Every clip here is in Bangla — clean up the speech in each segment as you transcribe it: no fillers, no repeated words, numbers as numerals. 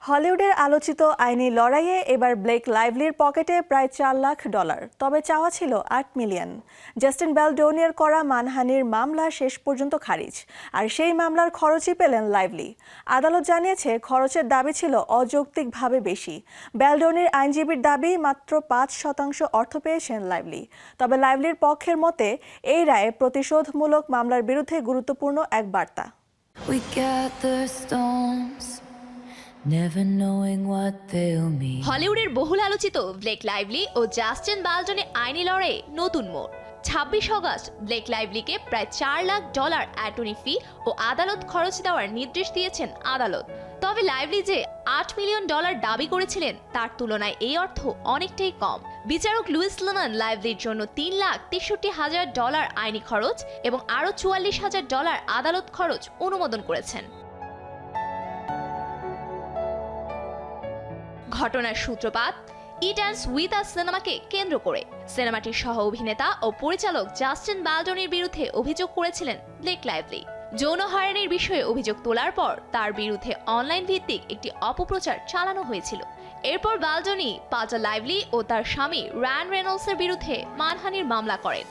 হলিউডের আলোচিত আইনি লড়াইয়ে এবার ব্লেক লাইভলির পকেটে প্রায় $4 লাখ, তবে চাওয়া ছিল 8 মিলিয়ন। জাস্টিন বেলডোনিয়ার করা মানহানির মামলা শেষ পর্যন্ত খারিজ, আর সেই মামলার খরচই পেলেন লাইভলি। আদালত জানিয়েছে খরচের দাবি ছিল অযৌক্তিকভাবে বেশি। বেলডোনির আইনজীবীর দাবি মাত্র 5% অর্থ পেয়েছেন লাইভলি। তবে লাইভলির পক্ষের মতে এই রায়ে প্রতিশোধমূলক মামলার বিরুদ্ধে গুরুত্বপূর্ণ এক বার্তা। We gather stones, never knowing what they'll mean. হলিউডের বহুল আলোচিত ব্লেক লাইভলি ও জাস্টিন বেলডনের আইনি লড়াইয়ে নতুন মোড়। 26 অগস্ট ব্লেক লাইভলিকে প্রায় $4 লাখ অ্যাটর্নি ফি ও আদালত খরচ দেওয়ার নির্দেশ দিয়েছেন আদালত। তবে লাইভলি যে $8 মিলিয়ন দাবি করেছিলেন তার তুলনায় এই অর্থ অনেকটাই কম। বিচারক লুইস লেমন লাইভলির জন্য $3,63,000 আইনি খরচ এবং আরও $44,000 আদালত খরচ অনুমোদন করেছেন। ঘটনার সূত্রপাত ইট অ্যান্ডস উইথ আস সিনেমাকে কেন্দ্র করে। সিনেমাটির সহ অভিনেতা ও পরিচালক জাস্টিন বেলডনের বিরুদ্ধে অভিযোগ করেছিলেন ব্লেক লাইভলি। যৌন হয়রানির বিষয়ে অভিযোগ তোলার পর তার বিরুদ্ধে অনলাইন ভিত্তিক একটি অপপ্রচার চালানো হয়েছিল। এরপর বেলডনি পাল্টা লাইভলি ও তার স্বামী রায়ান রেনল্ডসের বিরুদ্ধে মানহানির মামলা করেন।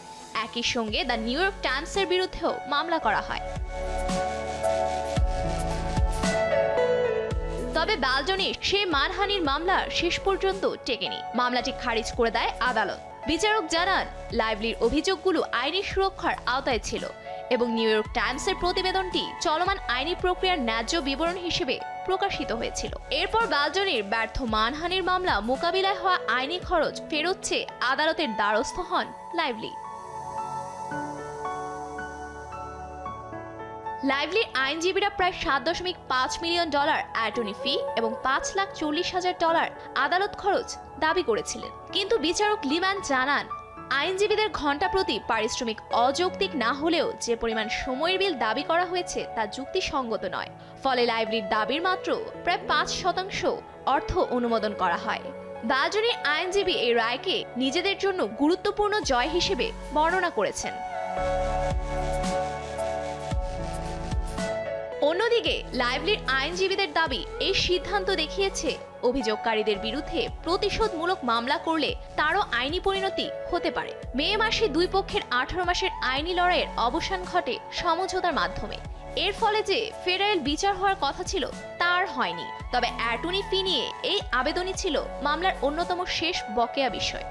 একই সঙ্গে দ্য নিউ ইয়র্ক টাইমসের বিরুদ্ধেও মামলা করা হয়। তবে বেলডনির সেই মানহানির মামলা শেষ পর্যন্ত টেকেনি। মামলাটি খারিজ করে দেয় আদালত। বিচারক জানান লাইভলির অভিযোগগুলো আইনি সুরক্ষার আওতায় ছিল এবং নিউ ইয়র্ক টাইমসের প্রতিবেদনটি চলমান আইনি প্রক্রিয়ার ন্যায্য বিবরণ হিসেবে প্রকাশিত হয়েছিল। এরপর বেলডনির ব্যর্থ মানহানির মামলা মোকাবিলায় হওয়া আইনি খরচ ফেরত চেয়ে আদালতের দ্বারস্থ হন লাইভলি। লাইভলির আইনজীবীরা প্রায় $7.5 মিলিয়ন অ্যাটর্নি ফি এবং $5,40,000 আদালত খরচ দাবি করেছিলেন। কিন্তু বিচারক লিম্যান জানান আইনজীবীদের ঘণ্টা প্রতি পারিশ্রমিক অযৌক্তিক না হলেও যে পরিমাণ সময়ের বিল দাবি করা হয়েছে তা যুক্তিসঙ্গত নয়। ফলে লাইভলির দাবির মাত্র প্রায় 5% অর্থ অনুমোদন করা হয়। বেলডনির আইনজীবী এই রায়কে নিজেদের জন্য গুরুত্বপূর্ণ জয় হিসেবে বর্ণনা করেছেন। অন্যদিকে লাইভলির আইনজীবীদের দাবি এই সিদ্ধান্ত দেখিয়েছে অভিযোগকারীদের বিরুদ্ধে প্রতিশোধমূলক মামলা করলে তারও আইনি পরিণতি হতে পারে। মে মাসে দুই পক্ষের 18 মাসের আইনি লড়াইয়ের অবসান ঘটে সমঝোতার মাধ্যমে। এর ফলে যে ফেডারেল বিচার হওয়ার কথা ছিল তার হয়নি। তবে অ্যাটর্নি ফি নিয়ে এই আবেদনই ছিল মামলার অন্যতম শেষ বকেয়া বিষয়।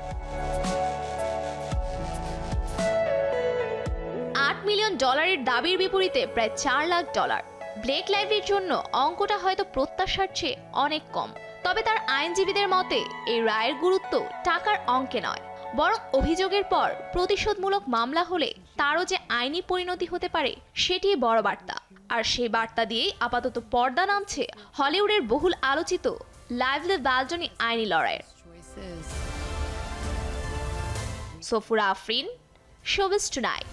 $8 মিলিয়ন দাবির বিপরীতে প্রায় $4 লাখ। ব্লেক লাইভলির জন্য অঙ্কটা হয়তো প্রত্যাশার চেয়ে অনেক কম। তবে তার আইনজীবীদের মতে এই রায়ের গুরুত্ব টাকার অঙ্কে নয়, বরং অভিযোগের পর প্রতিশোধমূলক মামলা হলে তারও যে আইনি পরিণতি হতে পারে সেটি বড় বার্তা। আর সেই বার্তা দিয়েই আপাতত পর্দা নামছে হলিউডের বহুল আলোচিত লাইভলি বেলডনি আইনি লড়াইয়ের। Safura Afrin, showbiz tonight.